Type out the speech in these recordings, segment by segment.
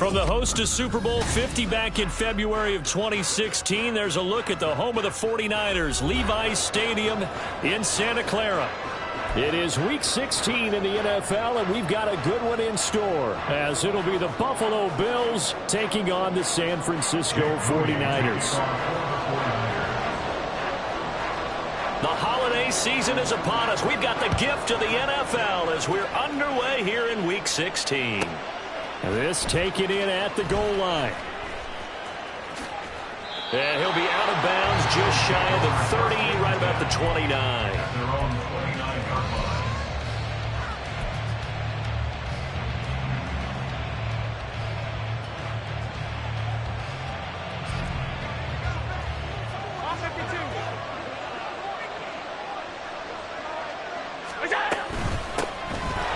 From the host to Super Bowl 50 back in February of 2016, there's a look at the home of the 49ers, Levi's Stadium in Santa Clara. It is Week 16 in the NFL, and we've got a good one in store, as it'll be the Buffalo Bills taking on the San Francisco 49ers. The holiday season is upon us. We've got the gift of the NFL as we're underway here in Week 16. This taken in at the goal line. And he'll be out of bounds just shy of the 30, right about the 29. They're on the 29-yard line.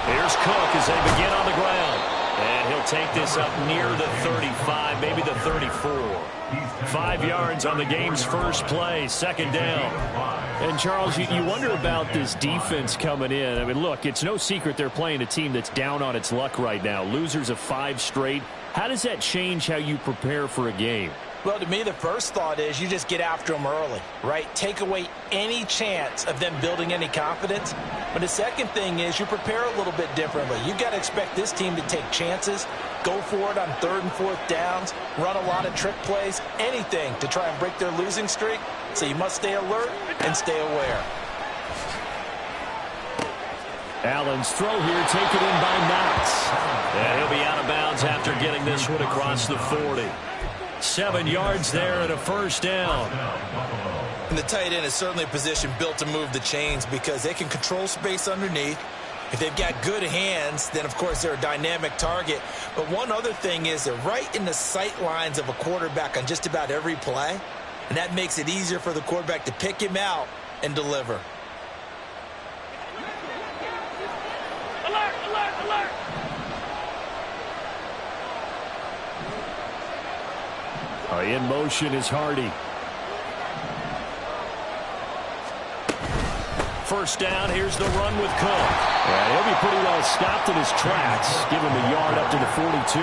Here's Cook as they begin on the ground. And he'll take this up near the 35, maybe the 34. 5 yards on the game's first play, second down. And, Charles, you wonder about this defense coming in. I mean, look, it's no secret they're playing a team that's down on its luck right now. Losers of 5 straight. How does that change how you prepare for a game? Well, to me, the first thought is you just get after them early, right? Take away any chance of them building any confidence. But the second thing is you prepare a little bit differently. You've got to expect this team to take chances, go for it on 3rd and 4th downs, run a lot of trick plays, anything to try and break their losing streak. So you must stay alert and stay aware. Allen's throw here taken in by Knox. And he'll be out of bounds after getting this one across the 40. 7 yards there and a first down. And the tight end is certainly a position built to move the chains because they can control space underneath. If they've got good hands, then, of course, they're a dynamic target. But one other thing is they're right in the sight lines of a quarterback on just about every play. And that makes it easier for the quarterback to pick him out and deliver. Alert, alert, alert! In motion is Hardy. First down, here's the run with Cook. And he'll be pretty well stopped in his tracks. Give him a yard up to the 42.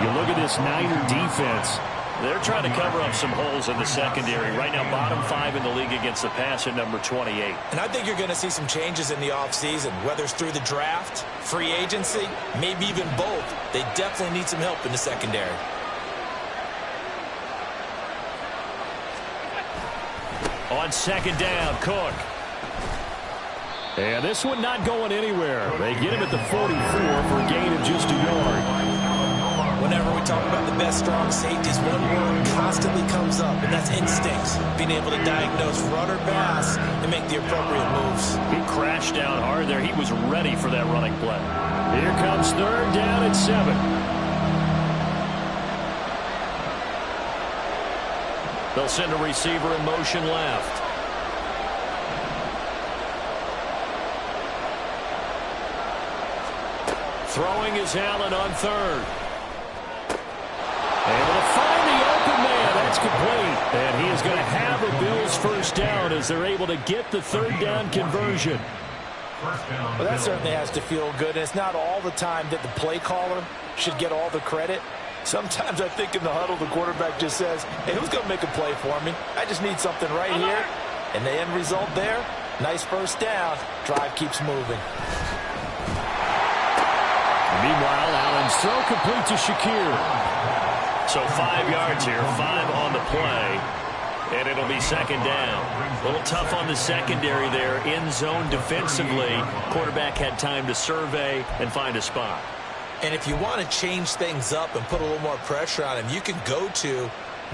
You look at this Niner defense. They're trying to cover up some holes in the secondary. Right now, bottom 5 in the league against the pass at number 28. And I think you're going to see some changes in the offseason, whether it's through the draft, free agency, maybe even both. They definitely need some help in the secondary. On second down, Cook. And this one not going anywhere. They get him at the 44 for a gain of just a yard. Whenever we talk about the best strong safeties, one word constantly comes up, and that's instincts. Being able to diagnose run or pass and make the appropriate moves. He crashed down hard there. He was ready for that running play. Here comes 3rd down and 7. They'll send a receiver in motion left. Throwing is Allen on third. Able to find the open man. That's complete. And he is going to have a Bills first down as they're able to get the third down conversion. Well, that certainly has to feel good. And it's not all the time that the play caller should get all the credit. Sometimes I think in the huddle, the quarterback just says, hey, who's going to make a play for me? I just need something right here. And the end result there, nice first down. Drive keeps moving. Meanwhile, Allen's throw complete to Shakir. So 5 yards here, 5 on the play. And it'll be second down. A little tough on the secondary there. In zone defensively. Quarterback had time to survey and find a spot. And if you want to change things up and put a little more pressure on him, you can go to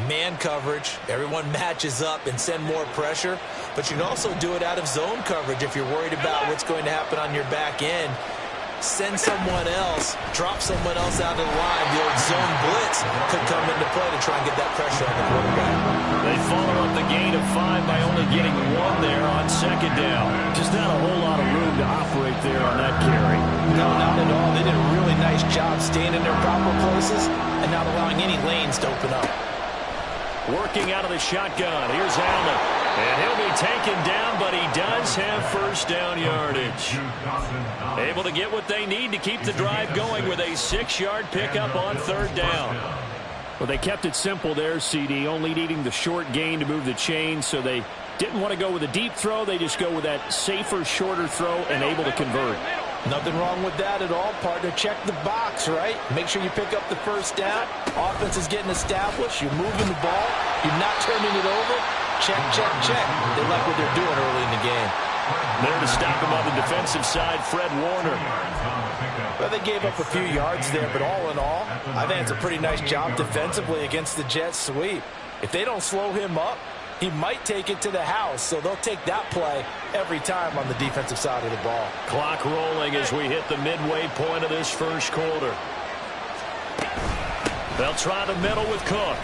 man coverage. Everyone matches up and send more pressure. But you can also do it out of zone coverage if you're worried about what's going to happen on your back end. Send someone else, drop someone else out of the line. The old zone blitz could come into play to try and get that pressure on the quarterback. They follow up the gain of 5 by only getting 1 there on second down. Just not a whole lot of room to operate there on that carry. No, not at all. They did a really nice job staying in their proper places and not allowing any lanes to open up. Working out of the shotgun. Here's Allen. And he'll be taken down, but he does have first down yardage. Able to get what they need to keep the drive going with a 6-yard pickup on third down. Well, they kept it simple there, CD, only needing the short gain to move the chain, so they didn't want to go with a deep throw. They just go with that safer, shorter throw and able to convert. Nothing wrong with that at all, partner. Check the box, right? Make sure you pick up the first down. Offense is getting established. You're moving the ball. You're not turning it over. Check, check, check. They like what they're doing early in the game. There to stop him on the defensive side, Fred Warner. Well, they gave up a few yards there, but all in all, I think it's a pretty nice job defensively against the Jets sweep. If they don't slow him up, he might take it to the house, so they'll take that play every time on the defensive side of the ball. Clock rolling as we hit the midway point of this first quarter. They'll try the middle with Cook.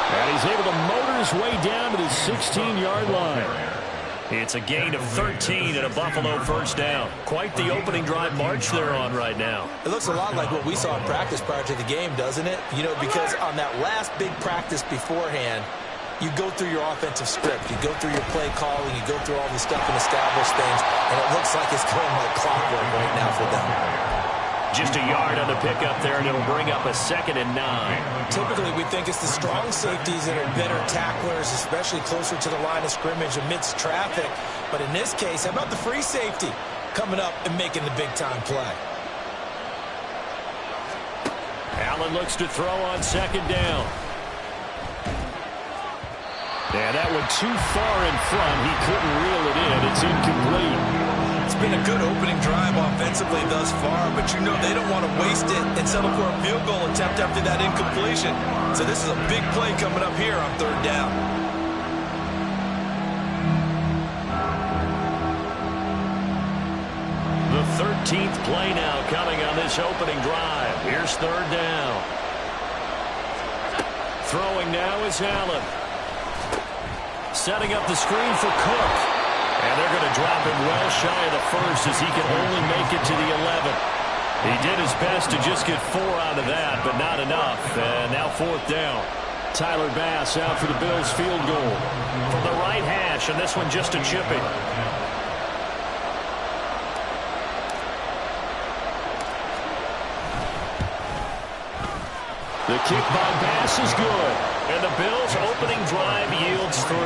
And he's able to motor his way down to the 16-yard line. It's a gain of 13 and a Buffalo first down. Quite the opening drive march they're on right now. It looks a lot like what we saw in practice prior to the game, doesn't it? You know, because on that last big practice beforehand, you go through your offensive script. You go through your play calling. You go through all the stuff and establish things. And it looks like it's going like clockwork right now for them. Just a yard on the pickup there, and it'll bring up a 2nd and 9. Typically, we think it's the strong safeties that are better tacklers, especially closer to the line of scrimmage amidst traffic. But in this case, how about the free safety coming up and making the big-time play? Allen looks to throw on second down. Yeah, that one too far in front. He couldn't reel it in. It's incomplete. It's been a good opening drive offensively thus far, but you know they don't want to waste it and settle for a field goal attempt after that incompletion. So this is a big play coming up here on third down. The 13th play now coming on this opening drive. Here's third down. Throwing now is Allen. Setting up the screen for Cook. And they're going to drop him well shy of the first as he can only make it to the 11. He did his best to just get 4 out of that, but not enough. And now fourth down. Tyler Bass out for the Bills field goal. From the right hash, and this one just a chipping. The kick by Bass is good. And the Bills' opening drive yields 3.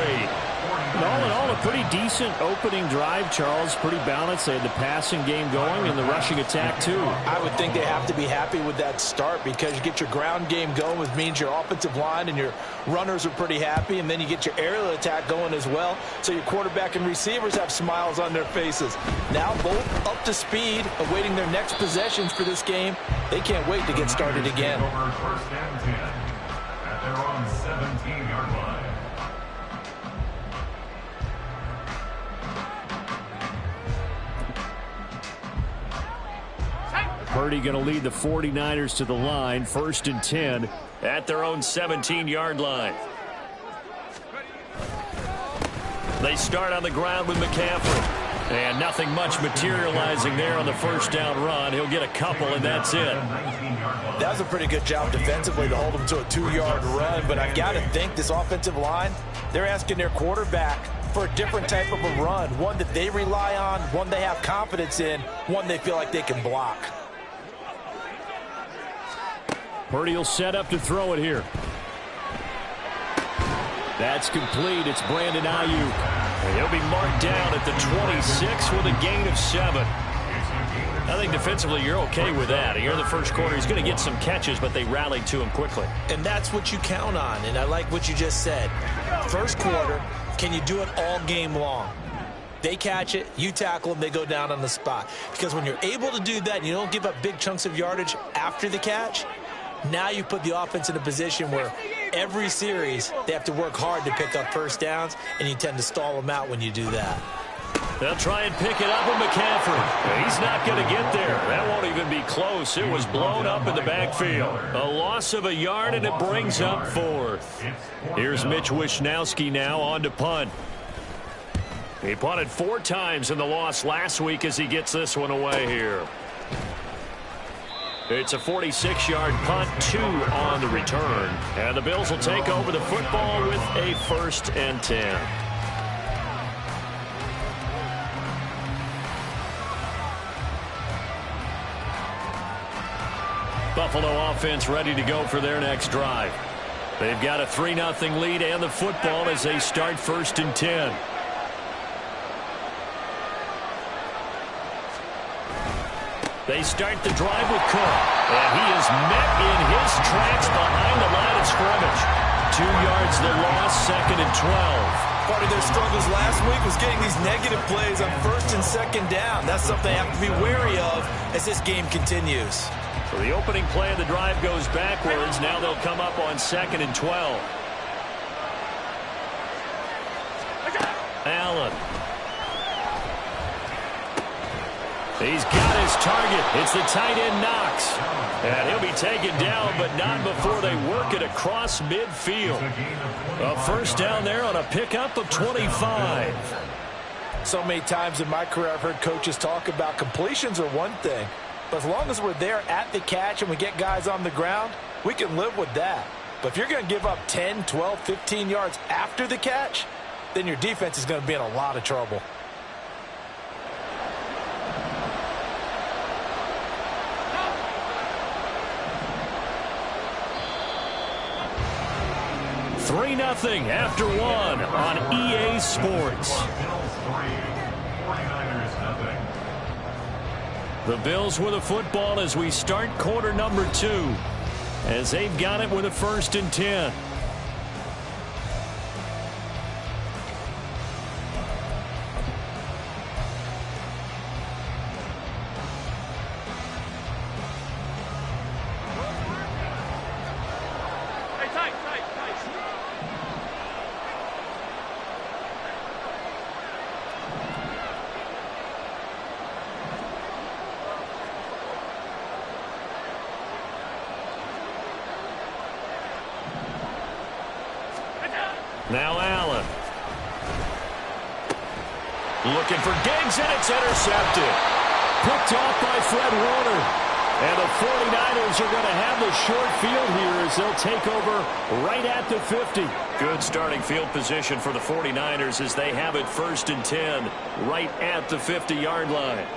All in all, a pretty decent opening drive, Charles. Pretty balanced. They had the passing game going and the rushing attack, too. I would think they have to be happy with that start because you get your ground game going, which means your offensive line and your runners are pretty happy, and then you get your aerial attack going as well, so your quarterback and receivers have smiles on their faces. Now both up to speed, awaiting their next possessions for this game. They can't wait to get started again. Over first and 10 at their own 17-yard line. Purdy going to lead the 49ers to the line. 1st and 10 at their own 17-yard line. They start on the ground with McCaffrey. And nothing much materializing there on the first down run. He'll get a couple, and that's it. That was a pretty good job defensively to hold him to a 2-yard run. But I've got to think this offensive line, they're asking their quarterback for a different type of a run, one that they rely on, one they have confidence in, one they feel like they can block. Purdy will set up to throw it here. That's complete. It's Brandon Ayuk. And he'll be marked down at the 26 with a gain of 7. I think defensively you're okay with that. Here in the first quarter, he's going to get some catches, but they rallied to him quickly. And that's what you count on, and I like what you just said. First quarter, can you do it all game long? They catch it, you tackle them, they go down on the spot. Because when you're able to do that and you don't give up big chunks of yardage after the catch, now you put the offense in a position where every series they have to work hard to pick up first downs, and you tend to stall them out when you do that. They'll try and pick it up with McCaffrey. He's not going to get there. That won't even be close. It was blown up in the backfield. A loss of a yard, and it brings up 4th. Here's Mitch Wishnowski now on to punt. He punted 4 times in the loss last week as he gets this one away here. It's a 46-yard punt, 2 on the return. And the Bills will take over the football with a 1st and 10. Buffalo offense ready to go for their next drive. They've got a 3-0 lead and the football as they start 1st and 10. They start the drive with Cook, and he is met in his tracks behind the line of scrimmage. 2 yards the loss, 2nd and 12. Part of their struggles last week was getting these negative plays on 1st and 2nd down. That's something they have to be wary of as this game continues. So the opening play of the drive goes backwards. Now they'll come up on 2nd and 12. Allen. He's got his target. It's the tight end Knox. And he'll be taken down, but not before they work it across midfield. A 1st down there on a pickup of 25. So many times in my career I've heard coaches talk about completions are one thing, but as long as we're there at the catch and we get guys on the ground, we can live with that. But if you're going to give up 10, 12, 15 yards after the catch, then your defense is going to be in a lot of trouble. Three 0 after 1 on EA Sports. The Bills with a football as we start quarter number 2, as they've got it with a 1st and 10. Now Allen. Looking for Diggs, and it's intercepted. Picked off by Fred Warner. And the 49ers are going to have the short field here as they'll take over right at the 50. Good starting field position for the 49ers as they have it 1st and 10 right at the 50-yard line.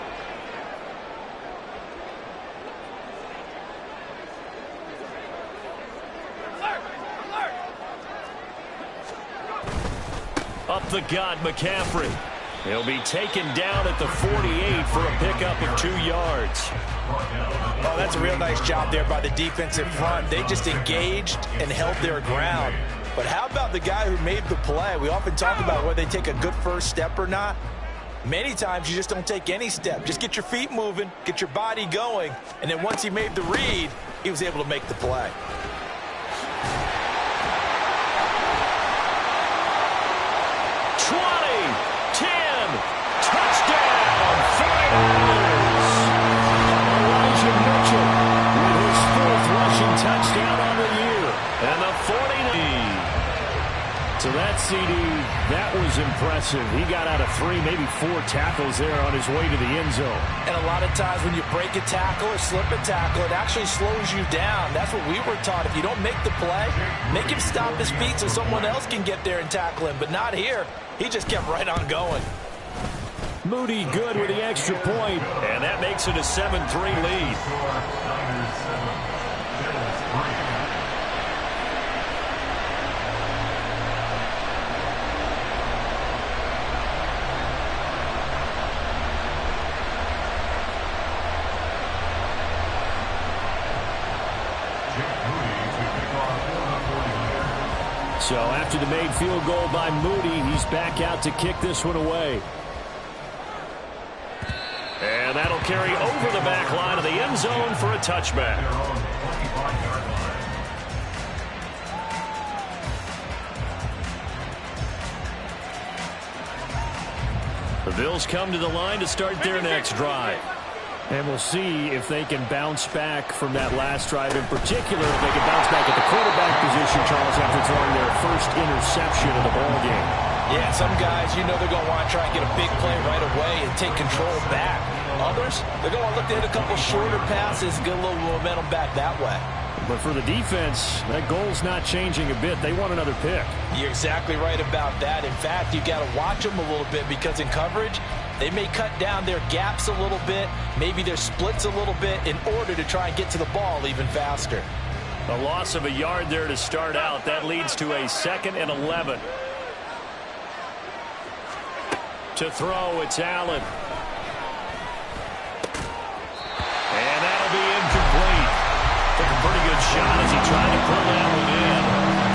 Up the gut, McCaffrey. He'll be taken down at the 48 for a pickup of 2 yards. Oh, that's a real nice job there by the defensive front. They just engaged and held their ground. But how about the guy who made the play? We often talk about whether they take a good first step or not. Many times you just don't take any step. Just get your feet moving, get your body going, and then once he made the read, he was able to make the play. Touchdown on the year. So that CD, that was impressive. He got out of 3, maybe 4 tackles there on his way to the end zone. And a lot of times when you break a tackle or slip a tackle, it actually slows you down. That's what we were taught. If you don't make the play, make him stop his feet so someone else can get there and tackle him. But not here. He just kept right on going. Moody good with the extra point. And that makes it a 7-3 lead. So after the made field goal by Moody, he's back out to kick this one away. And that'll carry over the back line of the end zone for a touchback. The Bills come to the line to start their next drive. And we'll see if they can bounce back from that last drive. In particular, if they can bounce back at the quarterback position, Charles, after throwing their first interception of the ballgame. Yeah, some guys, you know they're going to want to try and get a big play right away and take control back. Others, they're going to look to hit a couple shorter passes, get a little momentum back that way. But for the defense, that goal's not changing a bit. They want another pick. You're exactly right about that. In fact, you got to watch them a little bit because in coverage, they may cut down their gaps a little bit, maybe their splits a little bit in order to try and get to the ball even faster. A loss of a yard there to start out. That leads to a 2nd and 11. To throw, it's Allen. And that'll be incomplete. Took a pretty good shot as he tried to pull that one in.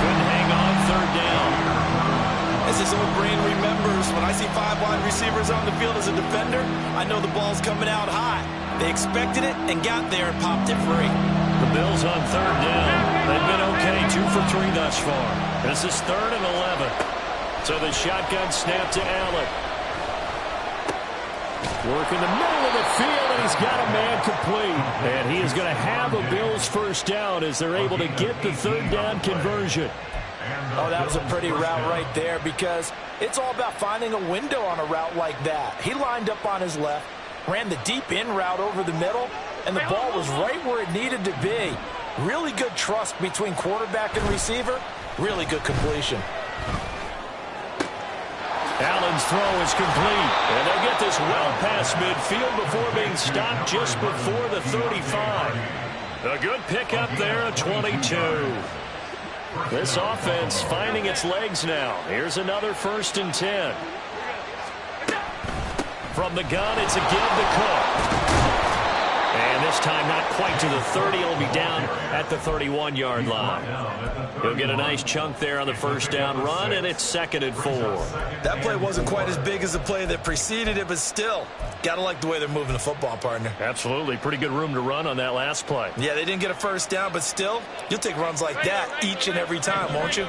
Couldn't hang on 3rd down. As his old brain remembers, when I see 5 wide receivers on the field as a defender, I know the ball's coming out high. They expected it and got there and popped it free. The Bills on 3rd down. They've been okay, 2 for 3 thus far. This is 3rd and 11. So the shotgun snap to Allen. Work in the middle of the field, and he's got a man complete. And he is going to have a Bills first down as they're able to get the 3rd down conversion. Oh, that was a pretty route right there because it's all about finding a window on a route like that. He lined up on his left, ran the deep in route over the middle, and the ball was right where it needed to be. Really good trust between quarterback and receiver. Really good completion. Allen's throw is complete. And they'll get this well past midfield before being stopped just before the 35. A good pickup there at 22. This offense finding its legs now. Here's another 1st and 10. From the gun, it's a give to Cook. And this time not quite to the 30. It'll be down at the 31-yard line. He'll get a nice chunk there on the 1st down run, and it's 2nd and 4. That play wasn't quite as big as the play that preceded it, but still, got to like the way they're moving the football, partner. Absolutely. Pretty good room to run on that last play. Yeah, they didn't get a 1st down, but still, you'll take runs like that each and every time, won't you?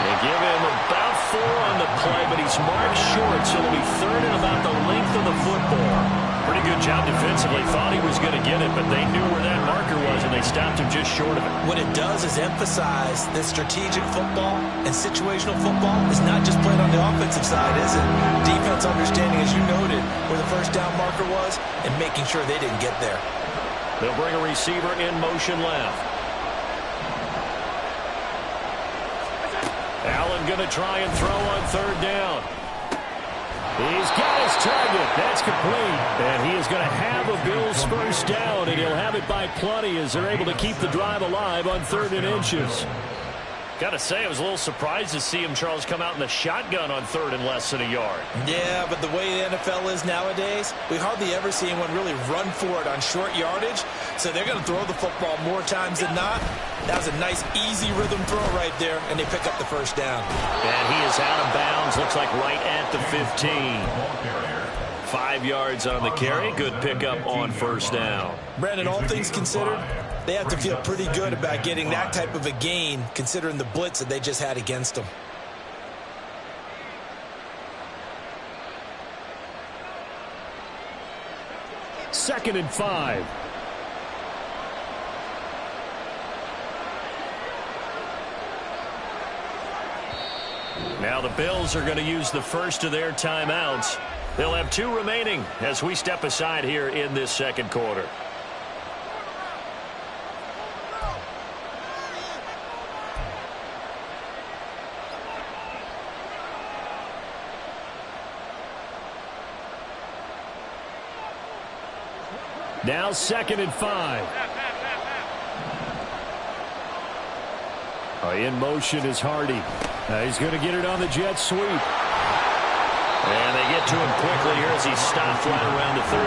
They give him about 4 on the play, but he's marked short, so it'll be 3rd and about the length of the football. Pretty good job defensively. Thought he was going to get it, but they knew where that marker was, and they stopped him just short of it. What it does is emphasize that strategic football and situational football is not just played on the offensive side, is it? Defense understanding, as you noted, where the 1st down marker was and making sure they didn't get there. They'll bring a receiver in motion left. Allen going to try and throw on 3rd down. He's got his target. That's complete. And he is going to have a Bills first down, and he'll have it by plenty as they're able to keep the drive alive on 3rd and inches. Got to say, I was a little surprised to see him, Charles, come out in the shotgun on 3rd and less than a yard. Yeah, but the way the NFL is nowadays, we hardly ever see anyone really run for it on short yardage. So they're going to throw the football more times than not. That was a nice, easy rhythm throw right there, and they pick up the 1st down. And he is out of bounds, looks like right at the 15. 5 yards on the carry. Good pickup on 1st down. Brandon, all things considered, they have to feel pretty good about getting that type of a gain, considering the blitz that they just had against them. Second and 5. Now the Bills are going to use the first of their timeouts. They'll have 2 remaining as we step aside here in this second quarter. Now 2nd and 5. In motion is Hardy. He's going to get it on the jet sweep. And they get to him quickly here as he stopped right around the 13.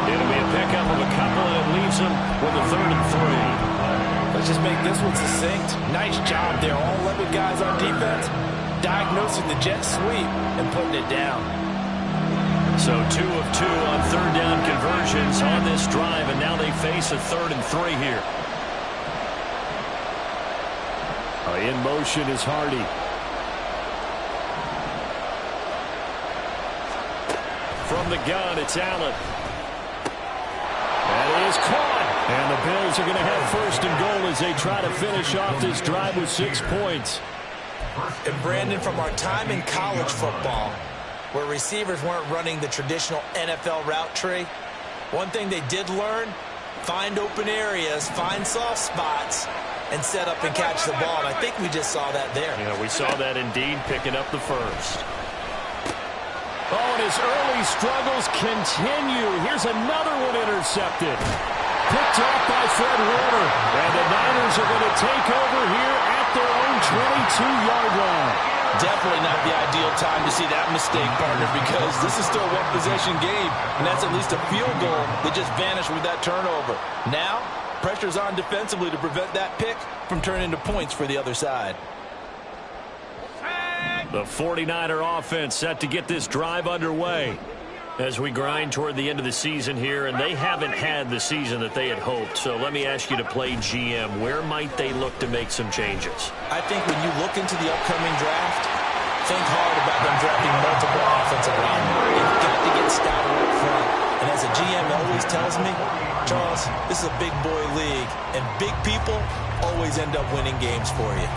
It'll be a pickup of a couple, and it leaves him with a 3rd and 3. Let's just make this one succinct. Nice job there. All 11 guys on defense diagnosing the jet sweep and putting it down. So 2 of 2 on 3rd down conversions on this drive, and now they face a 3rd and 3 here. In motion is Hardy. From the gun, it's Allen. That is caught. And the Bills are going to have 1st and goal as they try to finish off this drive with 6 points. And Brandon, from our time in college football, where receivers weren't running the traditional NFL route tree, one thing they did learn, find open areas, find soft spots, and set up and catch the ball. And I think we just saw that there. Yeah, we saw that indeed, picking up the first. Oh, and his early struggles continue. Here's another one intercepted. Picked off by Fred Warner. And the Niners are going to take over here at their own 22-yard line. Definitely not the ideal time to see that mistake, partner, because this is still a one-possession game, and that's at least a field goal that just vanished with that turnover. Now, pressure's on defensively to prevent that pick from turning into points for the other side. The 49er offense set to get this drive underway as we grind toward the end of the season here, and they haven't had the season that they had hoped. So let me ask you to play GM. Where might they look to make some changes? I think when you look into the upcoming draft, think hard about them drafting multiple offensive linemen. They've got to get stouter up front. And as a GM always tells me, Charles, this is a big boy league, and big people always end up winning games for you.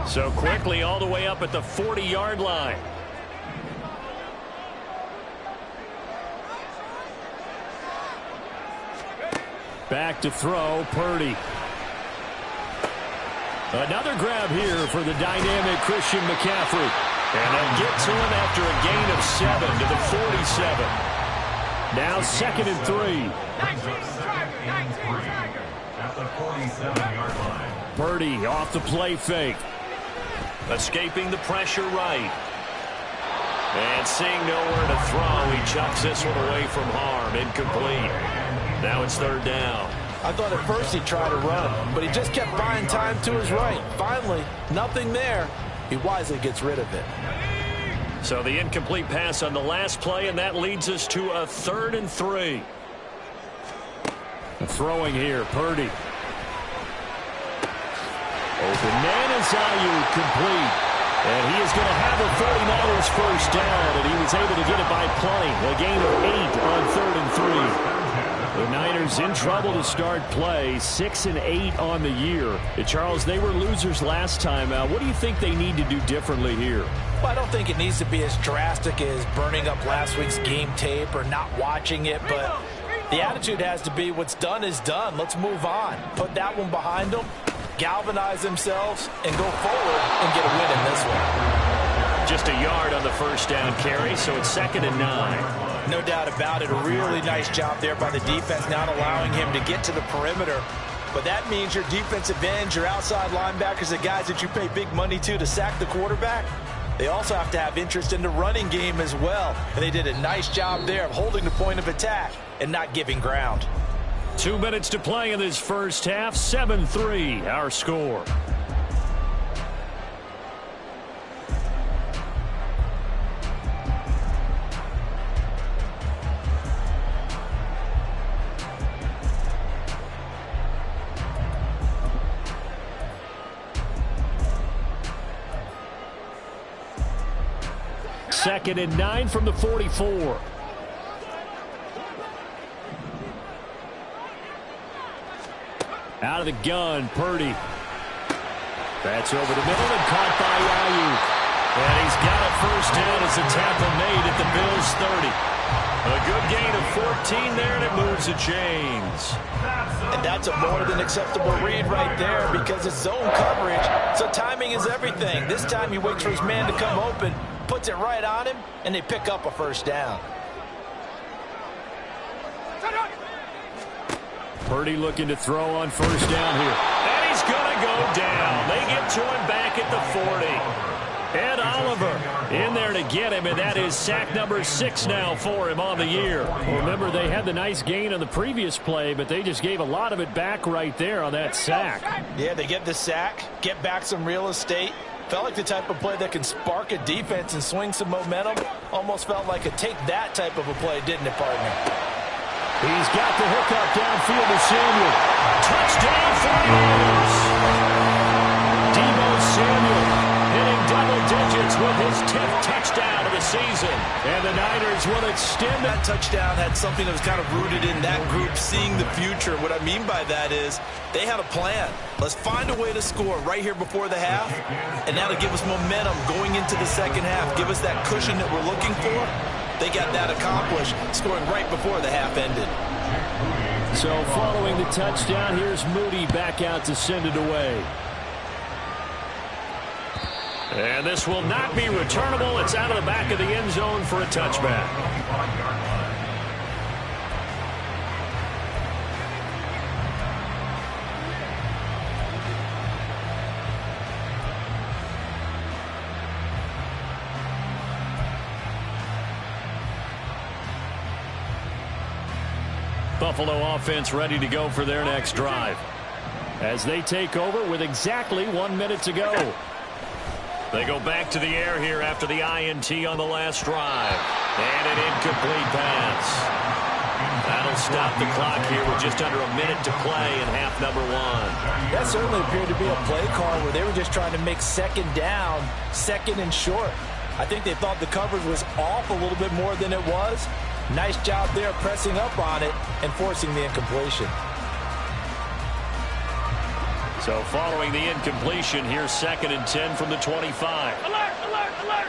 So quickly all the way up at the 40-yard line. Back to throw, Purdy. Another grab here for the dynamic Christian McCaffrey. And they'll get to him after a gain of 7 to the 47. Now 2nd and 3. At the 47-yard line. Purdy off the play fake. Escaping the pressure right. And seeing nowhere to throw, he chucks this one away from harm. Incomplete. Now it's 3rd down. I thought at first he'd try to run, but he just kept buying time to his right. Finally, nothing there. He wisely gets rid of it. So the incomplete pass on the last play, and that leads us to a 3rd and 3. Throwing here, Purdy. Open man is Ayuk, complete. And he is going to have the 49ers first down, and he was able to get it by plenty. A gain of 8 on 3rd and 3. The Niners in trouble to start play, 6-8 on the year. Charles, they were losers last time out. What do you think they need to do differently here? Well, I don't think it needs to be as drastic as burning up last week's game tape or not watching it, but the attitude has to be what's done is done. Let's move on. Put that one behind them, galvanize themselves, and go forward and get a win in this one. Just a yard on the first down carry, so it's 2nd and 9. No doubt about it. A really nice job there by the defense, not allowing him to get to the perimeter. But that means your defensive ends, your outside linebackers, the guys that you pay big money to sack the quarterback, they also have to have interest in the running game as well. And they did a nice job there of holding the point of attack and not giving ground. 2 minutes to play in this first half. 7-3, our score. Second and 9 from the 44. Out of the gun, Purdy. That's over the middle and caught by Ayuk. And he's got a first down as the tackle made at the Bills' 30. A good gain of 14 there, and it moves the chains. And that's a more than acceptable read right there because it's zone coverage, so timing is everything. This time he waits for his man to come open, puts it right on him, and they pick up a first down. Purdy looking to throw on first down here. And he's going to go down. They get to him back at the 40. Ed Oliver in there to get him, and that is sack number 6 now for him on the year. Well, remember, they had the nice gain on the previous play, but they just gave a lot of it back right there on that sack. Yeah, they get the sack, get back some real estate. Felt like the type of play that can spark a defense and swing some momentum. Almost felt like a take-that type of a play, didn't it, partner? He's got the hookup downfield to Samuel. Touchdown 49ers. Deebo Samuel hitting double digits with his 10th touchdown of the season. And the Niners will extend that touchdown. Had something that was kind of rooted in that group seeing the future. What I mean by that is they had a plan. Let's find a way to score right here before the half, and that'll give us momentum going into the second half. Give us that cushion that we're looking for. They got that accomplished, scoring right before the half ended. So following the touchdown, here's Moody back out to send it away. And this will not be returnable. It's out of the back of the end zone for a touchback. Buffalo offense ready to go for their next drive. As they take over with exactly 1 minute to go. They go back to the air here after the INT on the last drive. And an incomplete pass. That'll stop the clock here with just under a minute to play in half number 1. That certainly appeared to be a play call where they were just trying to make second down, second and short. I think they thought the coverage was off a little bit more than it was. Nice job there pressing up on it and forcing the incompletion. So following the incompletion, here's 2nd and 10 from the 25. Alert, alert, alert.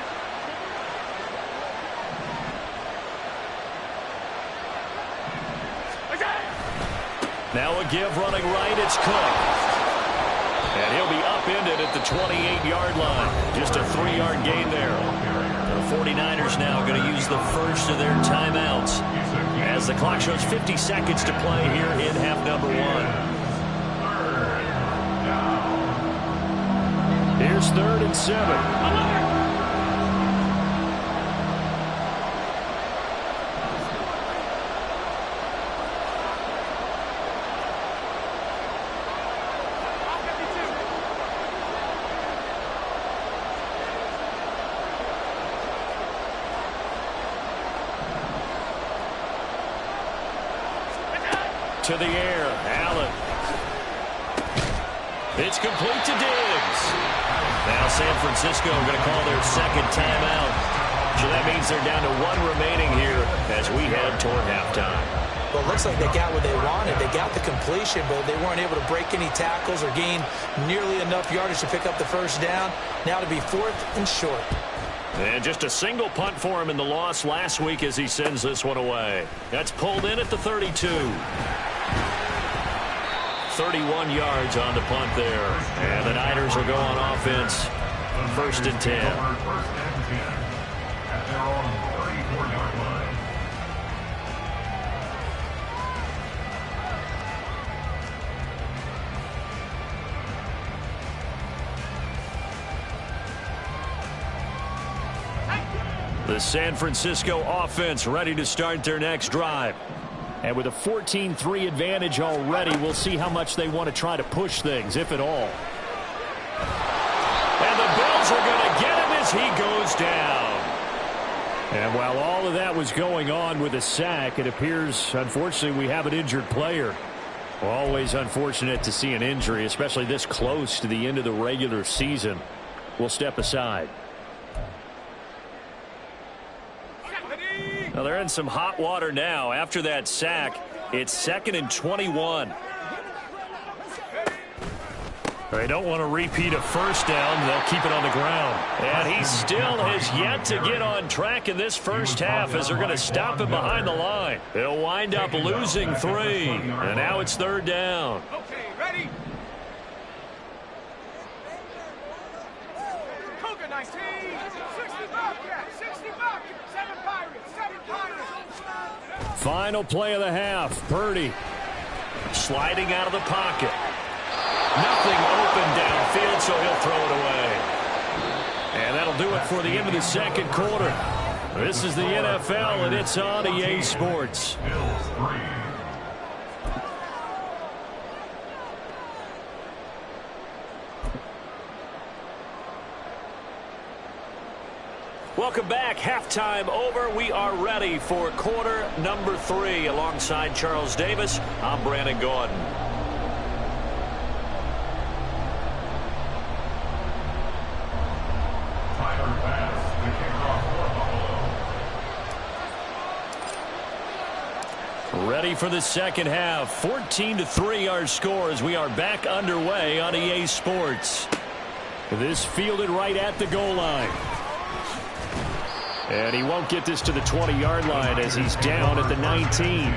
Now a give running right, it's Cook. And he'll be upended at the 28-yard line. Just a 3-yard gain there. The 49ers now going to use the first of their timeouts as the clock shows 50 seconds to play here in half number 1. Here's 3rd and 7. To the air, Allen. It's complete to Diggs. Now San Francisco going to call their second timeout. So that means they're down to 1 remaining here as we head toward halftime. Well, it looks like they got what they wanted. They got the completion, but they weren't able to break any tackles or gain nearly enough yardage to pick up the first down. Now to be 4th and short. And just a single punt for him in the loss last week as he sends this one away. That's pulled in at the 32. 31 yards on the punt there. And the Niners will go on offense. 1st and 10. At their own 34-yard line. The San Francisco offense ready to start their next drive. And with a 14-3 advantage already, we'll see how much they want to try to push things, if at all. And the Bills are going to get him as he goes down. And while all of that was going on with a sack, it appears, unfortunately, we have an injured player. Always unfortunate to see an injury, especially this close to the end of the regular season. We'll step aside. Well, they're in some hot water now. After that sack, it's 2nd and 21. They don't want to repeat a first down. They'll keep it on the ground. And he still has yet to get on track in this first half as they're going to stop him behind the line. They'll wind up losing 3. And now it's 3rd down. Okay, ready? Cougar 19. 60 Bobcats. 60 Bobcats. 7 Pirates. 7 Pirates. Final play of the half. Purdy Sliding out of the pocket. Nothing open downfield, so he'll throw it away. And that'll do it for the end of the second quarter. This is the NFL, and it's on EA Sports. Bills 3. Welcome back. Halftime over. We are ready for quarter number 3. Alongside Charles Davis, I'm Brandon Gordon. Tyler Bass, the kickoff for Buffalo. Ready for the second half. 14-3 our score as we are back underway on EA Sports. This fielded right at the goal line. And he won't get this to the 20-yard line as he's down at the 19.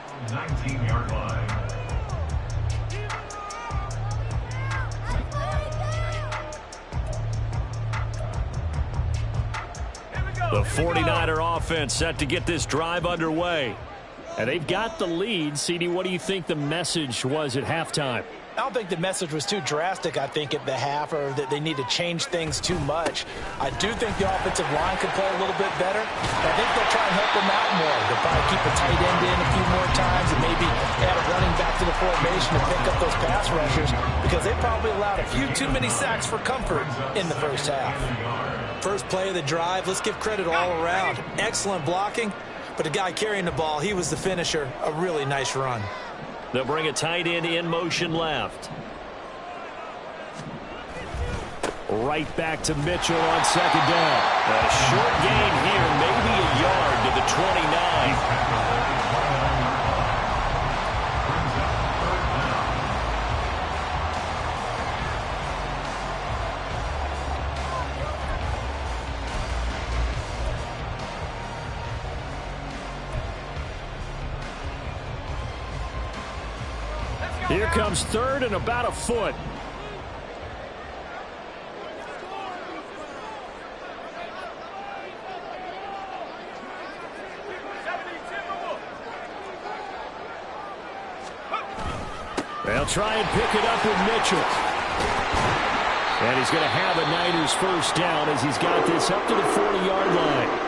From 19-yard line. The 49er offense set to get this drive underway. And they've got the lead. CD, what do you think the message was at halftime? I don't think the message was too drastic, I think, at the half, or that they need to change things too much. I do think the offensive line could play a little bit better. I think they'll try and help them out more. They'll probably keep a tight end in a few more times and maybe add a running back to the formation to pick up those pass rushers, because they probably allowed a few too many sacks for comfort in the first half. First play of the drive, let's give credit all around. Excellent blocking, but the guy carrying the ball, he was the finisher. A really nice run. They'll bring a tight end in motion left. Right back to Mitchell on second down. A short gain here, maybe a yard to the 29. Here comes third and about a foot. They'll try and pick it up with Mitchell. And he's going to have a Niners first down as he's got this up to the 40-yard line.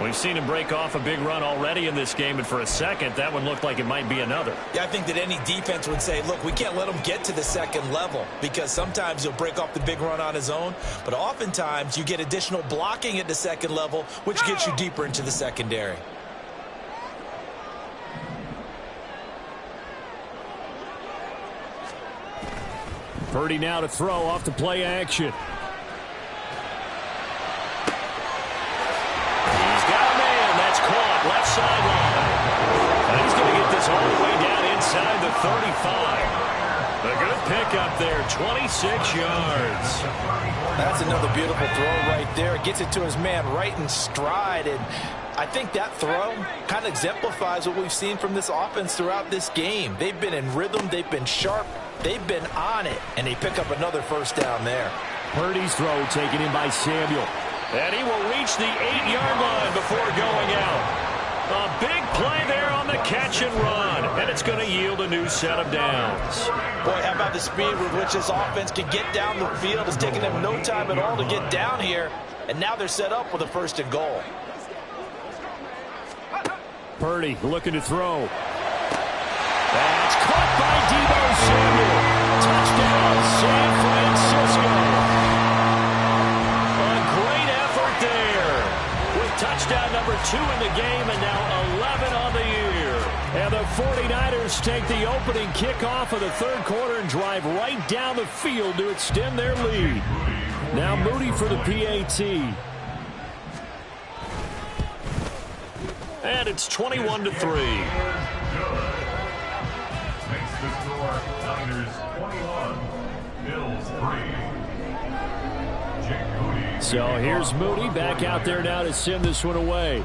We've seen him break off a big run already in this game, and for a second, that one looked like it might be another. Yeah, I think that any defense would say, look, we can't let him get to the second level, because sometimes he'll break off the big run on his own, but oftentimes you get additional blocking at the second level, which gets you deeper into the secondary. Purdy now to throw off the play action. Left sideline. And he's going to get this all the way down inside the 35. A good pickup there, 26 yards. That's another beautiful throw right there. Gets it to his man right in stride. And I think that throw kind of exemplifies what we've seen from this offense throughout this game. They've been in rhythm. They've been sharp. They've been on it. And they pick up another first down there. Purdy's throw taken in by Samuel. And he will reach the 8-yard line before going out. A big play there on the catch and run. And it's going to yield a new set of downs. Boy, how about the speed with which this offense can get down the field? It's taken them no time at all to get down here. And now they're set up with a first and goal. Purdy looking to throw. That's caught by Deebo Samuel. Touchdown, San Francisco. A great effort there. With touchdown number 2 in the game and now 11 on the year. And the 49ers take the opening kickoff of the third quarter and drive right down the field to extend their lead. Now Moody for the PAT. And it's 21-3. Makes the score Niners 21, Bills 3. Jake Moody. So here's Moody back out there now to send this one away.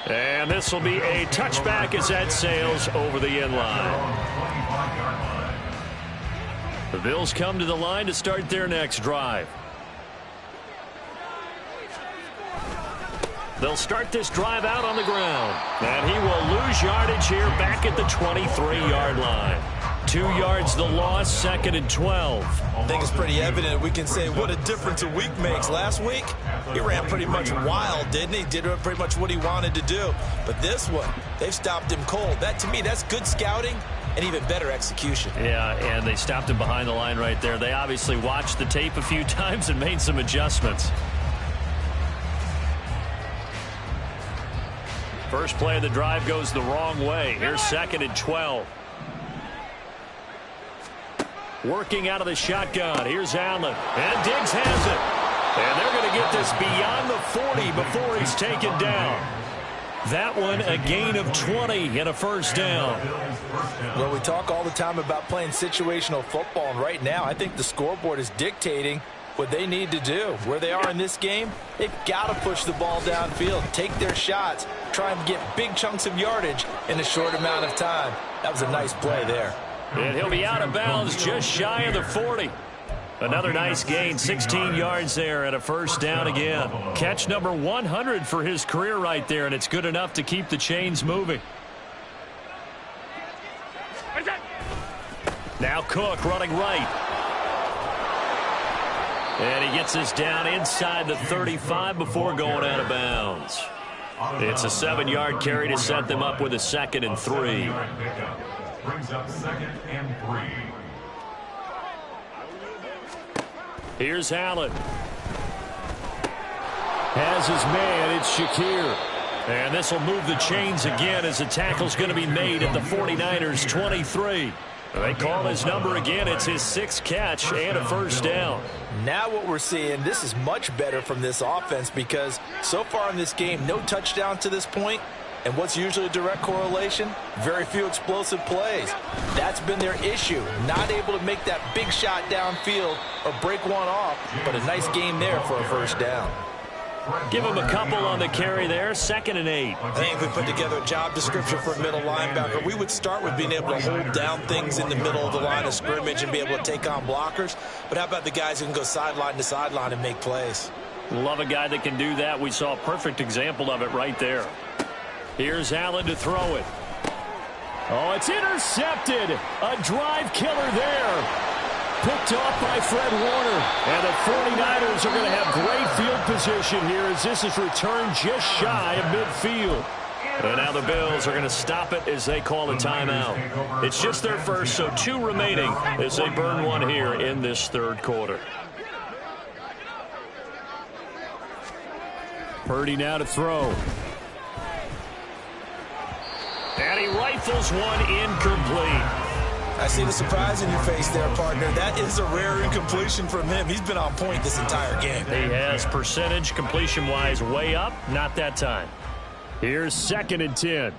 And this will be a touchback as that sails over the end line. The Bills come to the line to start their next drive. They'll start this drive out on the ground. And he will lose yardage here back at the 23-yard line. 2 yards the loss, 2nd and 12. I think it's pretty evident we can say what a difference a week makes. Last week, he ran pretty much wild, didn't he? Did pretty much what he wanted to do. But this one, they've stopped him cold. That, to me, that's good scouting and even better execution. Yeah, and they stopped him behind the line right there. They obviously watched the tape a few times and made some adjustments. First play of the drive goes the wrong way. Here's 2nd and 12. Working out of the shotgun. Here's Allen. And Diggs has it. And they're going to get this beyond the 40 before he's taken down. That one a gain of 20 and a first down. Well, we talk all the time about playing situational football, and right now I think the scoreboard is dictating what they need to do. Where they are in this game, they've got to push the ball downfield, take their shots, try and get big chunks of yardage in a short amount of time. That was a nice play there. And he'll be out of bounds just shy of the 40. Another nice gain, 16 yards there and a first down again. Catch number 100 for his career right there, and it's good enough to keep the chains moving. Now Cook running right. And he gets this down inside the 35 before going out of bounds. It's a 7-yard carry to set them up with a 2nd and 3. Brings up 2nd and 3. Here's Allen. Has his man. It's Shakir. And this will move the chains again as the tackle's going to be made at the 49ers 23. They call his number again. It's his 6th catch and a first down. Now what we're seeing, this is much better from this offense because so far in this game, no touchdown to this point. And what's usually a direct correlation? Very few explosive plays. That's been their issue. Not able to make that big shot downfield or break one off, but a nice game there for a first down. Give him a couple on the carry there, 2nd and 8. I think if we put together a job description for a middle linebacker, we would start with being able to hold down things in the middle of the line of scrimmage and be able to take on blockers. But how about the guys who can go sideline to sideline and make plays? Love a guy that can do that. We saw a perfect example of it right there. Here's Allen to throw it. Oh, it's intercepted. A drive killer there. Picked off by Fred Warner. And the 49ers are going to have great field position here as this is returned just shy of midfield. And now the Bills are going to stop it as they call a timeout. It's just their first, so 2 remaining as they burn one here in this third quarter. Purdy now to throw. And he rifles one incomplete. I see the surprise in your face there, partner. That is a rare incompletion from him. He's been on point this entire game. He has percentage completion-wise way up. Not that time. Here's 2nd and 10.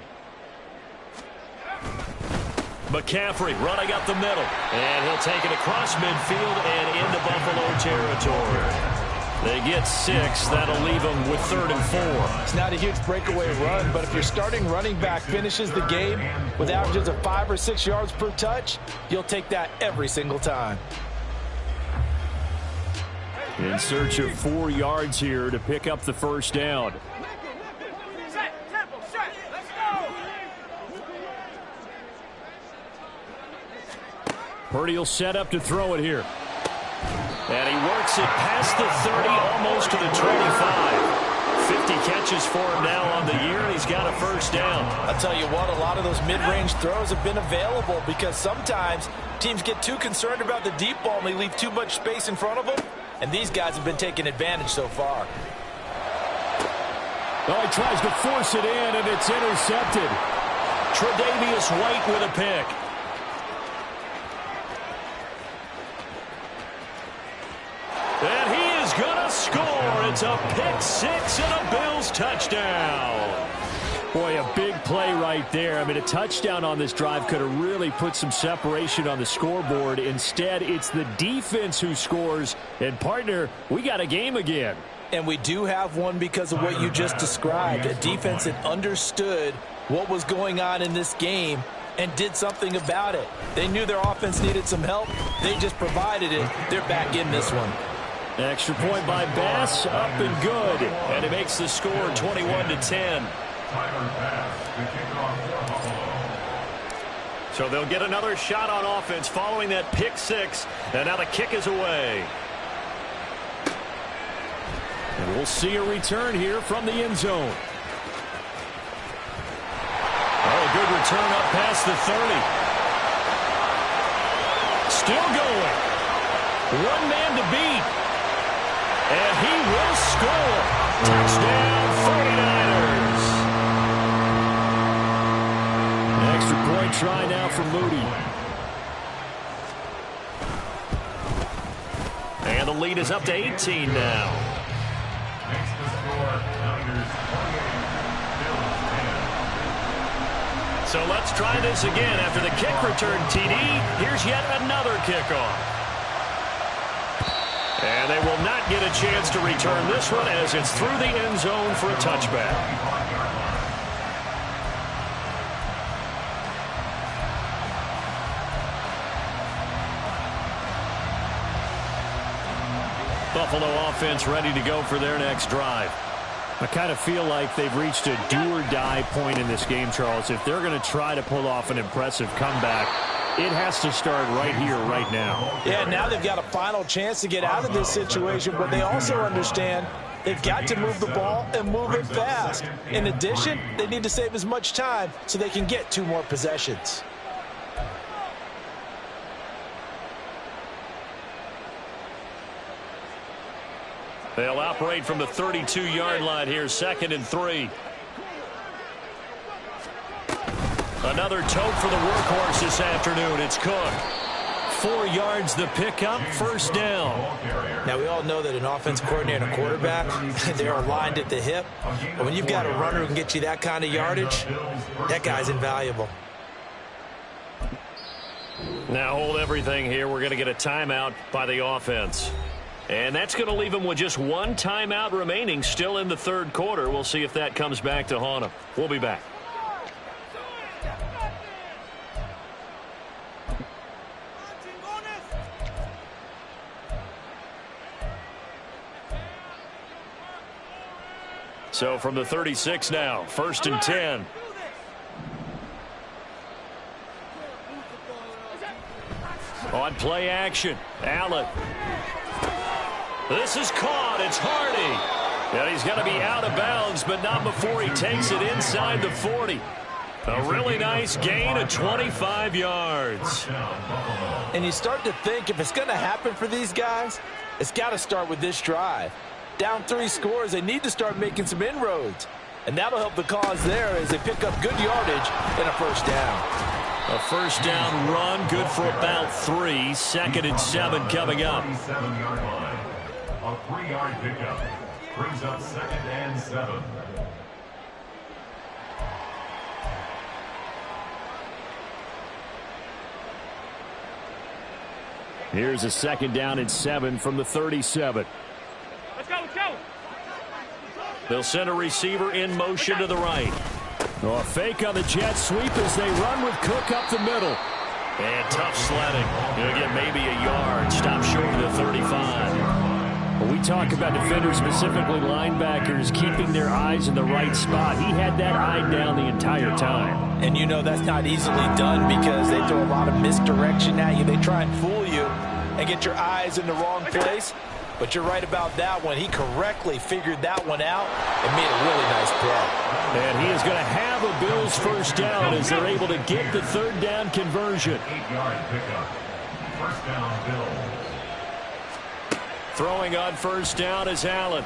McCaffrey running up the middle. And he'll take it across midfield and into Buffalo territory. They get 6. That'll leave them with 3rd and 4. It's not a huge breakaway run, but if your starting running back finishes the game with averages of 5 or 6 yards per touch, you'll take that every single time. In search of 4 yards here to pick up the first down. Set, tempo, set, let's go! Purdy will set up to throw it here. And he works it past the 30, almost to the 25. 50 catches for him now on the year, and he's got a first down. I'll tell you what, a lot of those mid-range throws have been available because sometimes teams get too concerned about the deep ball and they leave too much space in front of them, and these guys have been taking advantage so far. Oh, he tries to force it in, and it's intercepted. Tre'Davious White with a pick. And he is going to score. It's a pick 6 and a Bills touchdown. Boy, a big play right there. I mean, a touchdown on this drive could have really put some separation on the scoreboard. Instead, it's the defense who scores. And, partner, we got a game again. And we do have one because of what you just described. A defense that understood what was going on in this game and did something about it. They knew their offense needed some help. They just provided it. They're back in this one. Extra point by Bass, up and good. And it makes the score 21-10. So they'll get another shot on offense following that pick 6. And now the kick is away. And we'll see a return here from the end zone. Oh, a good return up past the 30. Still going. One man to beat. And he will score. Touchdown, 49ers. Extra point try now for Moody. And the lead is up to 18 now. Makes the score Niners 28, Bills 10. So let's try this again. After the kick return, TD, here's yet another kickoff. And they will not get a chance to return this one as it's through the end zone for a touchback. Buffalo offense ready to go for their next drive. I kind of feel like they've reached a do-or-die point in this game, Charles. If they're going to try to pull off an impressive comeback, it has to start right here, right now. Yeah, now they've got a final chance to get out of this situation, but they also understand they've got to move the ball and move it fast. In addition, they need to save as much time so they can get 2 more possessions. They'll operate from the 32-yard line here, 2nd and 3. Another tote for the workhorse this afternoon. It's Cook. 4 yards the pickup, first down. Now, we all know that an offense coordinator and a quarterback, they're aligned at the hip. But when you've got a runner who can get you that kind of yardage, that guy's invaluable. Now hold everything here. We're going to get a timeout by the offense. And that's going to leave them with just 1 timeout remaining still in the 3rd quarter. We'll see if that comes back to haunt them. We'll be back. So from the 36 now, 1st and 10. On play action, Allen. This is caught. It's Hardy. And he's going to be out of bounds, but not before he takes it inside the 40. A really nice gain of 25 yards. And you start to think if it's going to happen for these guys, it's got to start with this drive. Down 3 scores, they need to start making some inroads. And that'll help the cause there as they pick up good yardage and a first down. A first down run, good for about 3. 2nd and 7 coming up. 7-yard line. A 3-yard pickup brings up 2nd and 7. Here's a 2nd down and 7 from the 37. Let's go, let's go. They'll send a receiver in motion to the right. Oh, a fake on the jet sweep as they run with Cook up the middle. And tough sledding. Going to get maybe a yard. Stop short of the 35. When we talk about defenders, specifically linebackers, keeping their eyes in the right spot, he had that eye down the entire time. And you know that's not easily done because they throw a lot of misdirection at you. They try and fool you and get your eyes in the wrong place. But you're right about that one. He correctly figured that one out and made a really nice play. And he is going to have a Bills first down as they're able to get the 3rd down conversion. 8-yard pickup. First down, Bills. Throwing on first down is Allen.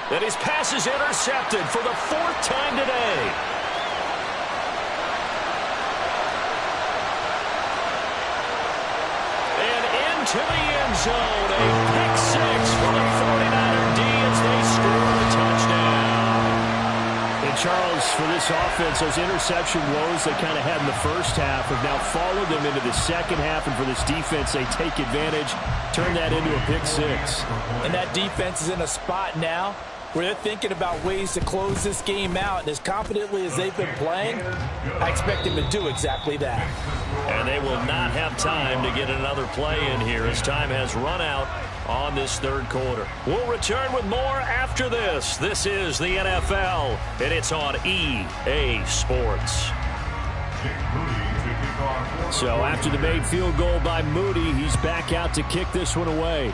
And his pass is intercepted for the 4th time today. To the end zone, a pick 6 for the 49er D as they score a touchdown. And Charles, for this offense, those interception woes they kind of had in the first half have now followed them into the second half, and for this defense, they take advantage, turn that into a pick 6. And that defense is in a spot now where they're thinking about ways to close this game out, and as confidently as they've been playing, I expect them to do exactly that. And they will not have time to get another play in here as time has run out on this 3rd quarter. We'll return with more after this. This is the NFL, and it's on EA Sports. So after the made field goal by Moody, he's back out to kick this one away.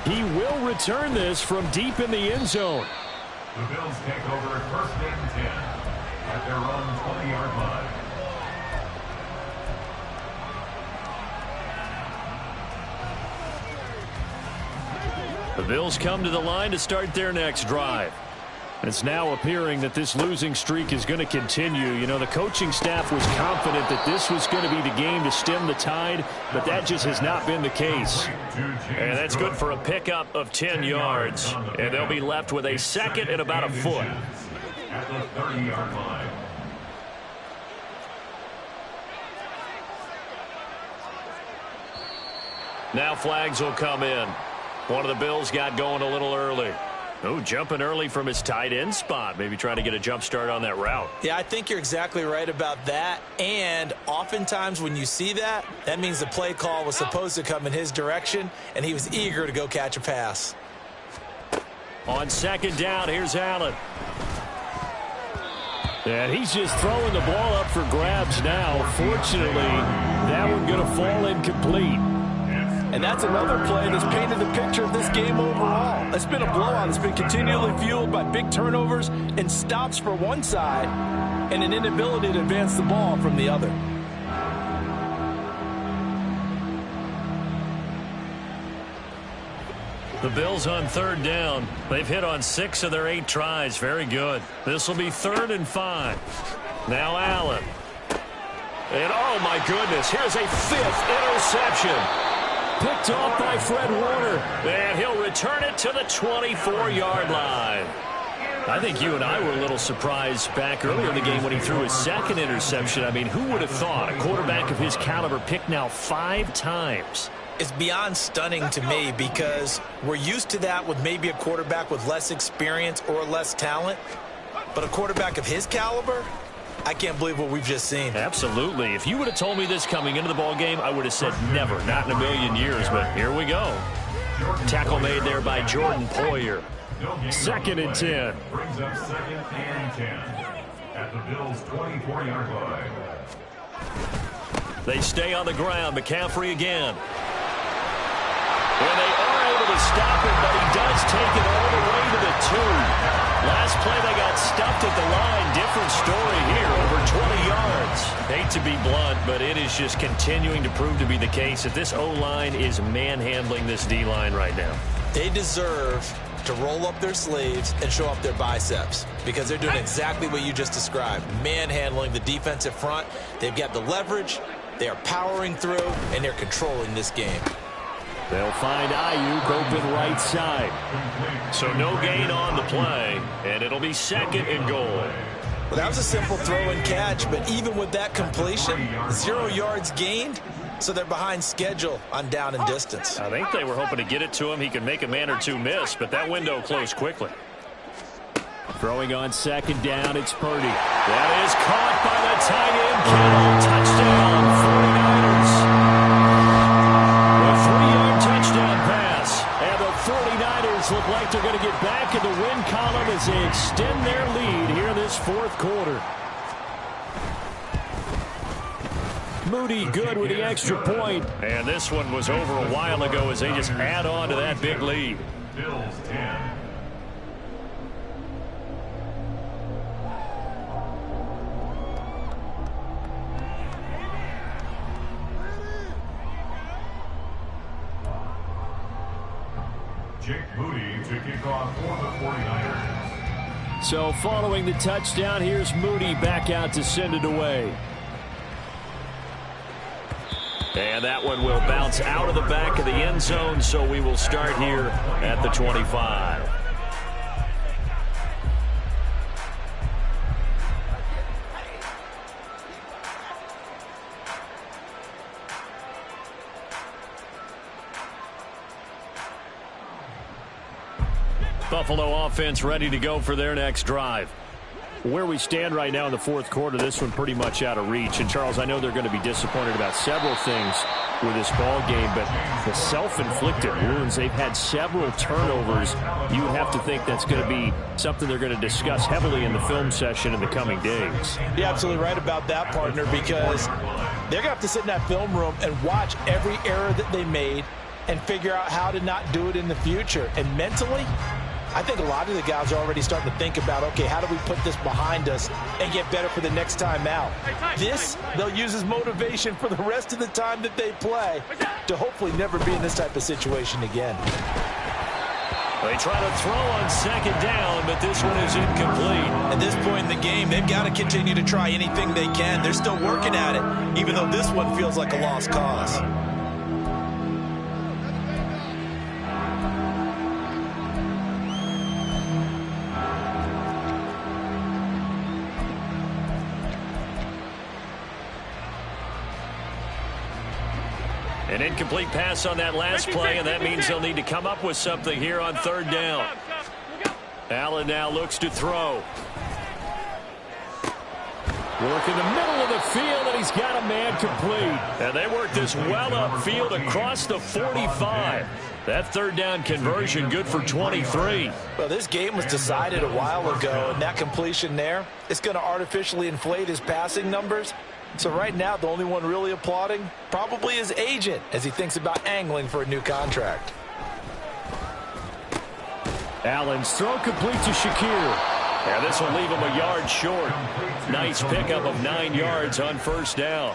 He will return this from deep in the end zone. The Bills take over at 1st and 10 at their own 20-yard line. The Bills come to the line to start their next drive. It's now appearing that this losing streak is going to continue. You know, the coaching staff was confident that this was going to be the game to stem the tide, but that just has not been the case. And that's good for a pickup of 10 yards. And they'll be left with a 2nd and about a foot. At the 30-yard line. Now flags will come in. One of the Bills got going a little early. Oh, jumping early from his tight end spot. Maybe trying to get a jump start on that route. Yeah, I think you're exactly right about that. And oftentimes when you see that, that means the play call was supposed to come in his direction, and he was eager to go catch a pass. On 2nd down, here's Allen. And he's just throwing the ball up for grabs now. Fortunately, that one going to fall incomplete. And that's another play that's painted the picture of this game overall. It's been a blowout. It's been continually fueled by big turnovers and stops for one side and an inability to advance the ball from the other. The Bills on 3rd down. They've hit on 6 of their 8 tries. Very good. This will be 3rd and 5. Now Allen. And oh my goodness, here's a 5th interception. Picked off by Fred Warner. And he'll return it to the 24-yard line. I think you and I were a little surprised back earlier in the game when he threw his 2nd interception. I mean, who would have thought a quarterback of his caliber picked now 5 times? It's beyond stunning to me because we're used to that with maybe a quarterback with less experience or less talent. But a quarterback of his caliber, I can't believe what we've just seen. Absolutely. If you would have told me this coming into the ball game, I would have said never, not in a million years. But here we go. Tackle made there by Jordan Poyer. 2nd and 10. Brings up 2nd and 10 at the Bills' 24-yard line. They stay on the ground. McCaffrey again. And they are able to stop him, but he does take it all the way to the 2. Last play, they got stuffed at the line. Different story here, over 20 yards. Hate to be blunt, but it is just continuing to prove to be the case that this O-line is manhandling this D-line right now. They deserve to roll up their sleeves and show up their biceps because they're doing exactly what you just described, manhandling the defensive front. They've got the leverage, they are powering through, and they're controlling this game. They'll find Ayuk open right side. So no gain on the play, and it'll be 2nd and goal. Well, that was a simple throw and catch, but even with that completion, 0 yards gained, so they're behind schedule on down and distance. I think they were hoping to get it to him. He could make a man or two miss, but that window closed quickly. Throwing on second down, it's Purdy. That is caught by the tight end, Kittle. Touchdown, 49ers. A 3-yard touchdown pass. And the 49ers look like they're going to get back in the win column as they extend their lead here in this fourth quarter. Moody good with the extra point. And this one was over a while ago as they just add on to that big lead. Bills 10. Jake Moody to kick off for the 49ers. So following the touchdown, here's Moody back out to send it away. And that one will bounce out of the back of the end zone, so we will start here at the 25. Buffalo offense ready to go for their next drive. Where we stand right now in the fourth quarter, this one pretty much out of reach. And, Charles, I know they're going to be disappointed about several things with this ball game, but the self-inflicted wounds, they've had several turnovers. You would have to think that's going to be something they're going to discuss heavily in the film session in the coming days. You're absolutely right about that, partner, because they're going to have to sit in that film room and watch every error that they made and figure out how to not do it in the future. And mentally, I think a lot of the guys are already starting to think about, okay, how do we put this behind us and get better for the next time out? This, they'll use as motivation for the rest of the time that they play to hopefully never be in this type of situation again. They try to throw on second down, but this one is incomplete. At this point in the game, they've got to continue to try anything they can. They're still working at it, even though this one feels like a lost cause. An incomplete pass on that last play, and that means they'll need to come up with something here on third down. Allen now looks to throw. Work in the middle of the field, and he's got a man complete. And they work this well upfield across the 45. That third down conversion good for 23. Well, this game was decided a while ago, and that completion there, it's going to artificially inflate his passing numbers. So right now, the only one really applauding probably his agent as he thinks about angling for a new contract. Allen's throw complete to Shakir. Yeah, this will leave him a yard short. Nice pickup of 9 yards on first down.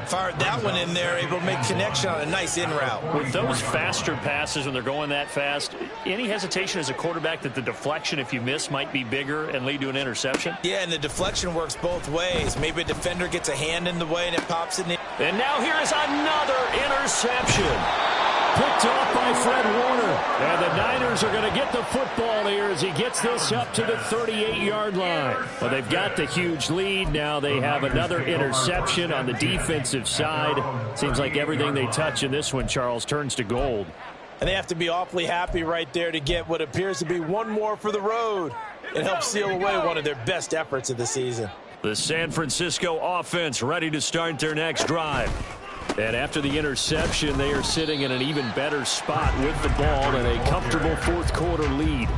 Fired that one in there, able to make connection on a nice in route. With those faster passes when they're going that fast, any hesitation as a quarterback that the deflection, if you miss, might be bigger and lead to an interception? Yeah, and the deflection works both ways. Maybe a defender gets a hand in the way and it pops in. And now here is another interception. Picked off by Fred Warner. And the Niners are going to get the football here as he gets this up to the 38-yard line. Well, they've got the huge lead. Now they have another interception on the defensive side. Seems like everything they touch in this one, Charles, turns to gold. And they have to be awfully happy right there to get what appears to be one more for the road and help seal away one of their best efforts of the season. The San Francisco offense ready to start their next drive. And after the interception, they are sitting in an even better spot with the ball and a comfortable fourth quarter lead.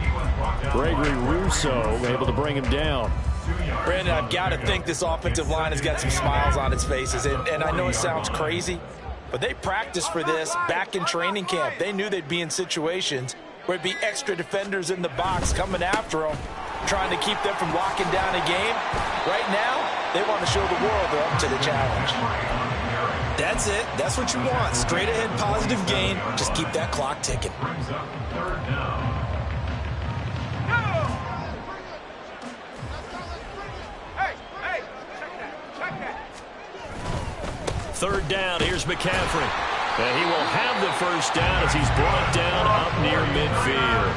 Gregory Rousseau able to bring him down. Brandon, I've got to think this offensive line has got some smiles on its faces. And I know it sounds crazy, but they practiced for this back in training camp. They knew they'd be in situations where it'd be extra defenders in the box coming after them, trying to keep them from locking down a game. Right now, they want to show the world they're up to the challenge. That's it. That's what you want. Straight ahead positive gain. Just keep that clock ticking. Third down. Here's McCaffrey. And he will have the first down as he's brought down up near midfield.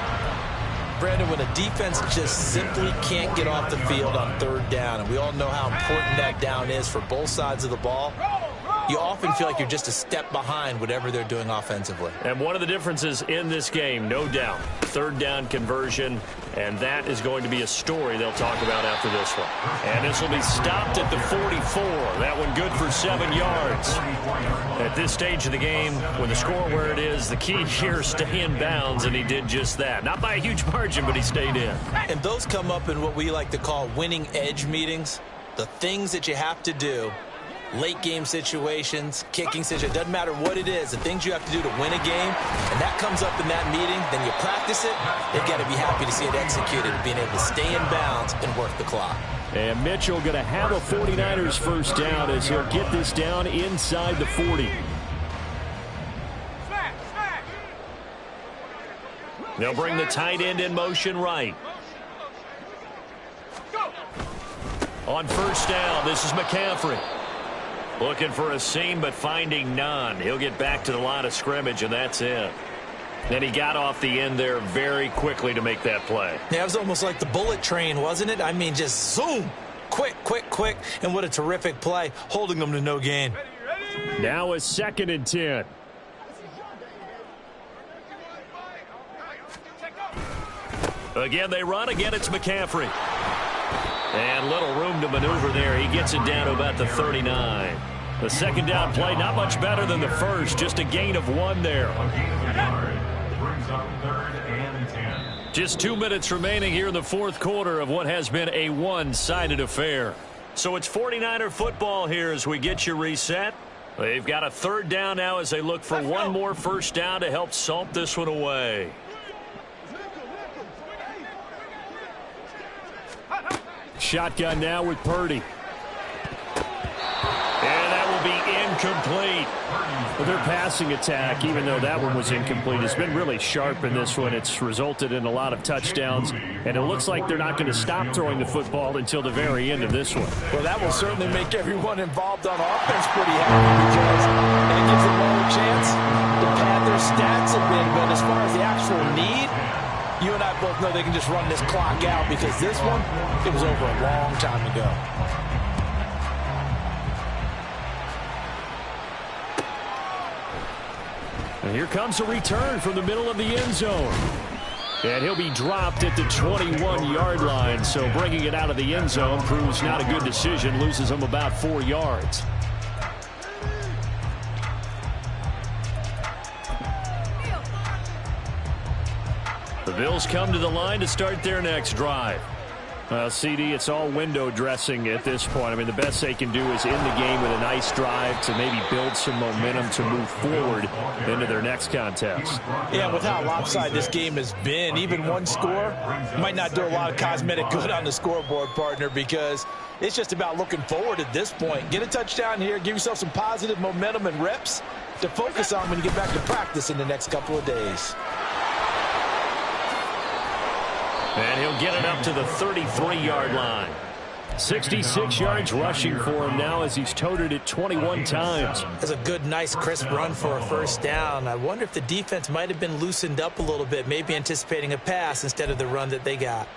Brandon, when a defense just simply can't get off the field on third down, and we all know how important that down is for both sides of the ball, you often feel like you're just a step behind whatever they're doing offensively. And one of the differences in this game, no doubt, third down conversion, and that is going to be a story they'll talk about after this one. And this will be stopped at the 44. That one good for 7 yards. At this stage of the game, with the score where it is, the key here is stay in bounds, and he did just that. Not by a huge margin, but he stayed in. And those come up in what we like to call winning edge meetings, the things that you have to do. Late game situations, kicking situations, doesn't matter what it is, the things you have to do to win a game, and that comes up in that meeting, then you practice it, they've got to be happy to see it executed, being able to stay in bounds and work the clock. And Mitchell going to have a 49ers first down as he'll get this down inside the 40. They'll bring the tight end in motion right. On first down, this is McCaffrey. Looking for a seam, but finding none. He'll get back to the line of scrimmage, and that's it. And he got off the end there very quickly to make that play. Yeah, it was almost like the bullet train, wasn't it? I mean, just zoom. Quick, quick, quick. And what a terrific play, holding them to no gain. Now a 2nd and 10. Again, they run. Again, it's McCaffrey. And little room to maneuver there. He gets it down to about the 39. The second down play, not much better than the first. Just a gain of 1 there. Brings up 3rd and 10. Just 2 minutes remaining here in the fourth quarter of what has been a one-sided affair. So it's 49er football here as we get you reset. They've got a 3rd down now as they look for one more first down to help salt this one away. Shotgun now with Purdy. And that will be incomplete. Well, their passing attack, even though that one was incomplete, has been really sharp in this one. It's resulted in a lot of touchdowns, and it looks like they're not going to stop throwing the football until the very end of this one. Well, that will certainly make everyone involved on offense pretty happy because it gives them more chance to pad their stats a bit. But as far as the actual need, you and I both know they can just run this clock out because this one, it was over a long time ago. And here comes a return from the middle of the end zone. And he'll be dropped at the 21-yard line. So bringing it out of the end zone proves not a good decision. Loses him about 4 yards. The Bills come to the line to start their next drive. CD, it's all window dressing at this point. I mean, the best they can do is end the game with a nice drive to maybe build some momentum to move forward into their next contest. Yeah, with how lopsided this game has been, even one score might not do a lot of cosmetic good on the scoreboard, partner, because it's just about looking forward at this point. Get a touchdown here, give yourself some positive momentum and reps to focus on when you get back to practice in the next couple of days. And he'll get it up to the 33-yard line. 66 yards rushing for him now as he's toted it 21 times. That's a good, nice, crisp run for a first down. I wonder if the defense might have been loosened up a little bit, maybe anticipating a pass instead of the run that they got.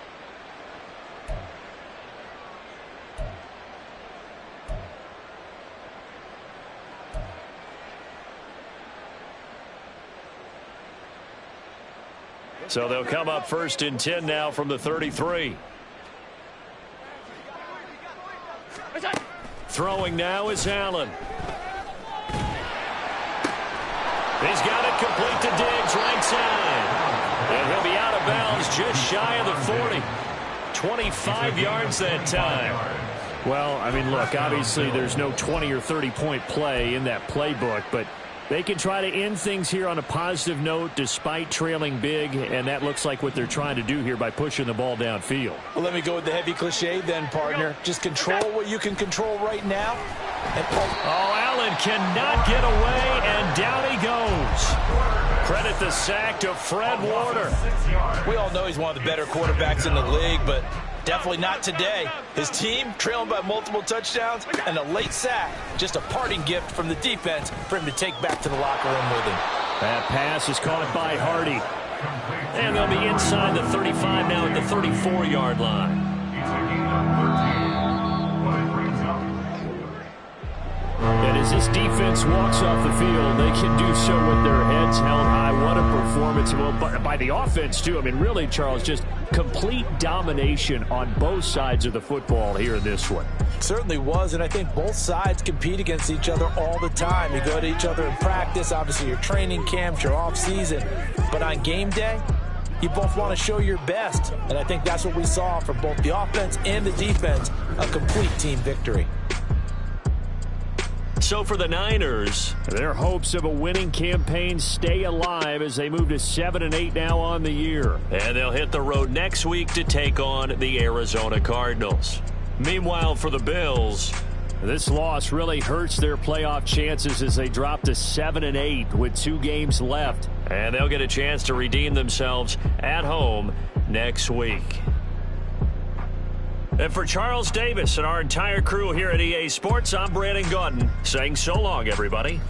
So they'll come up 1st and 10 now from the 33. Throwing now is Allen. He's got it complete to Diggs, right side. And he'll be out of bounds just shy of the 40. 25 yards that time. Well, I mean, look, obviously there's no 20 or 30-point play in that playbook, but they can try to end things here on a positive note despite trailing big, and that looks like what they're trying to do here by pushing the ball downfield. Well, let me go with the heavy cliche then, partner. Just control what you can control right now. And Allen cannot get away, and down he goes. Credit the sack to Fred Warner. We all know he's one of the better quarterbacks in the league, but definitely not today. His team trailing by multiple touchdowns and a late sack. Just a parting gift from the defense for him to take back to the locker room with him. That pass is caught by Hardy. And they'll be inside the 35 now at the 34-yard line. It's a gain of 13, but it brings up. And as this defense walks off the field, they can do so with their heads held high. What a performance. Well, by the offense, too. I mean, really, Charles, just complete domination on both sides of the football here in this one. Certainly was, and I think both sides compete against each other all the time. You go to each other in practice, obviously your training camps, your off-season. But on game day, you both want to show your best. And I think that's what we saw from both the offense and the defense, a complete team victory. So for the Niners, their hopes of a winning campaign stay alive as they move to 7-8 now on the year. And they'll hit the road next week to take on the Arizona Cardinals. Meanwhile, for the Bills, this loss really hurts their playoff chances as they drop to 7-8 with 2 games left. And they'll get a chance to redeem themselves at home next week. And for Charles Davis and our entire crew here at EA Sports, I'm Brandon Gaudin saying so long, everybody.